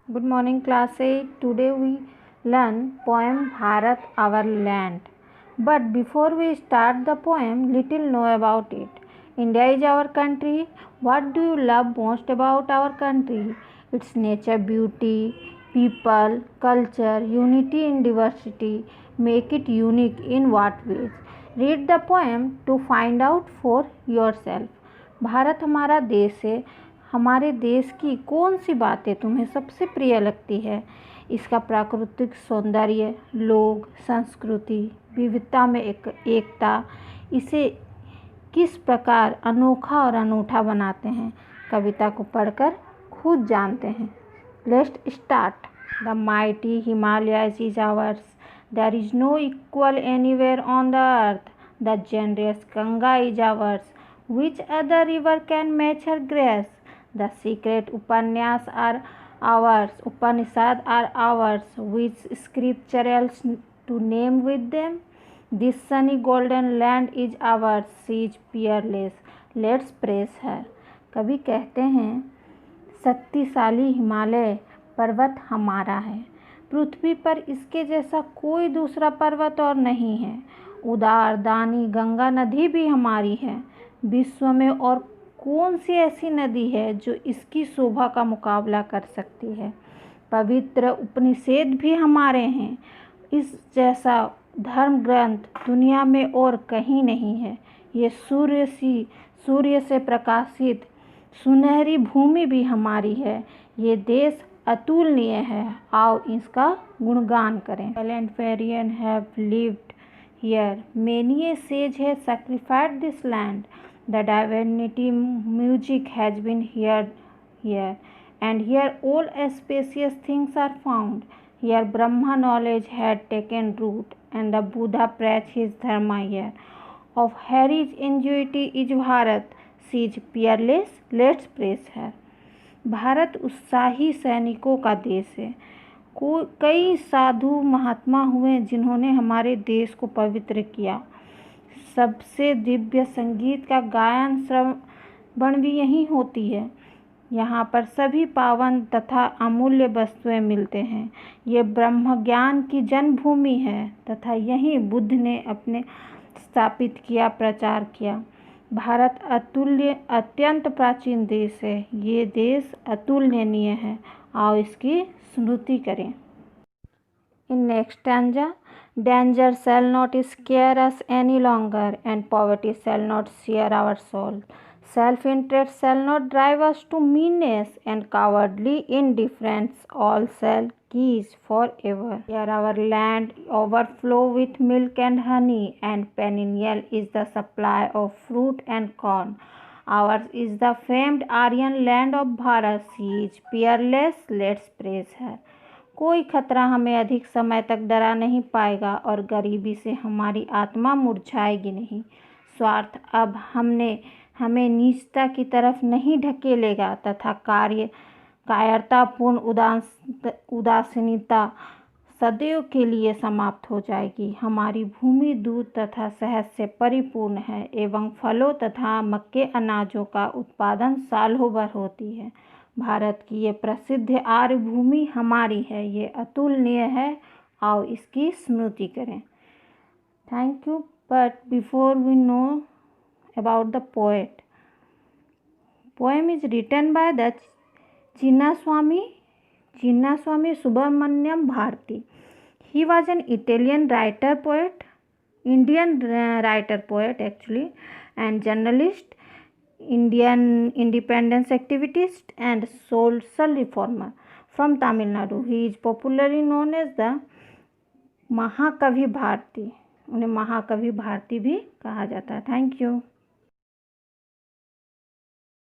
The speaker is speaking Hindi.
Good morning, class 8. Today we learn poem Bharat Our Land. But before we start the poem, little know about it. India is our country. What do you love most about our country? Its nature, beauty, people, culture, unity in diversity. Make it unique in what ways? Read the poem to find out for yourself. Bharat हमारा देश है। हमारे देश की कौन सी बातें तुम्हें सबसे प्रिय लगती है? इसका प्राकृतिक सौंदर्य, लोग, संस्कृति, विविधता में एकता इसे किस प्रकार अनोखा और अनूठा बनाते हैं, कविता को पढ़कर खुद जानते हैं। Let's start. The mighty Himalayas is ours, there is no equal anywhere on the earth. The generous Ganga is ours, which other river can match her grace? The secret Upanyas are ours, Upanishad are ours, which scripture else to name with them? This sunny golden land is ours, she is peerless, let's praise her. कवि कहते हैं, शक्तिशाली हिमालय पर्वत हमारा है। पृथ्वी पर इसके जैसा कोई दूसरा पर्वत और नहीं है। उदार दानी गंगा नदी भी हमारी है। विश्व में और कौन सी ऐसी नदी है जो इसकी शोभा का मुकाबला कर सकती है? पवित्र उपनिषद भी हमारे हैं। इस जैसा धर्म ग्रंथ दुनिया में और कहीं नहीं है। ये सूर्य से प्रकाशित सुनहरी भूमि भी हमारी है। ये देश अतुलनीय है, आओ इसका गुणगान करें। Valentarian have lived here, many a sage has sacrificed this land. The divinity music has been heard here, and here all spacious things are found. Here Brahma knowledge had taken root, and the Buddha preached his dharma here. Of heritage ingenuity is Bharat, she is peerless, let's praise her. Bharat उत्साही सैनिकों का देश है। कई साधु महात्मा हुए जिन्होंने हमारे देश को पवित्र किया। सबसे दिव्य संगीत का गायन श्रवण भी यहीं होती है। यहाँ पर सभी पावन तथा अमूल्य वस्तुएं मिलते हैं। ये ब्रह्म ज्ञान की जन्मभूमि है तथा यहीं बुद्ध ने अपने स्थापित किया, प्रचार किया। भारत अत्यंत प्राचीन देश है। ये देश अतुलनीय है, आओ इसकी स्मृति करें। In next stanza, danger shall not scare us any longer, and poverty shall not share our soul. Self-interest shall not drive us to meanness, and cowardly indifference all shall cease forever. Here our land overflow with milk and honey, and perennial is the supply of fruit and corn. Ours is the famed Aryan land of Bharat. She is peerless, let's praise her. कोई खतरा हमें अधिक समय तक डरा नहीं पाएगा और गरीबी से हमारी आत्मा मुरझाएगी नहीं। स्वार्थ अब हमें नीचता की तरफ नहीं ढकेलेगा तथा कायरतापूर्ण उदासीनता सदैव के लिए समाप्त हो जाएगी। हमारी भूमि दूध तथा शहद से परिपूर्ण है एवं फलों तथा मक्के अनाजों का उत्पादन सालों भर होती है। भारत की ये प्रसिद्ध आर्य भूमि हमारी है, ये अतुलनीय है, आओ इसकी स्मृति करें। Thank you. But before we know about the poet, poem is written by the Chinnaswamy Subramaniam Bharati. He was an Italian Indian writer poet actually, and journalist, Indian independence activist and social reformer from Tamil Nadu. He is popularly known as the महाकवि भारती। उन्हें महाकवि भारती भी कहा जाता है। Thank you.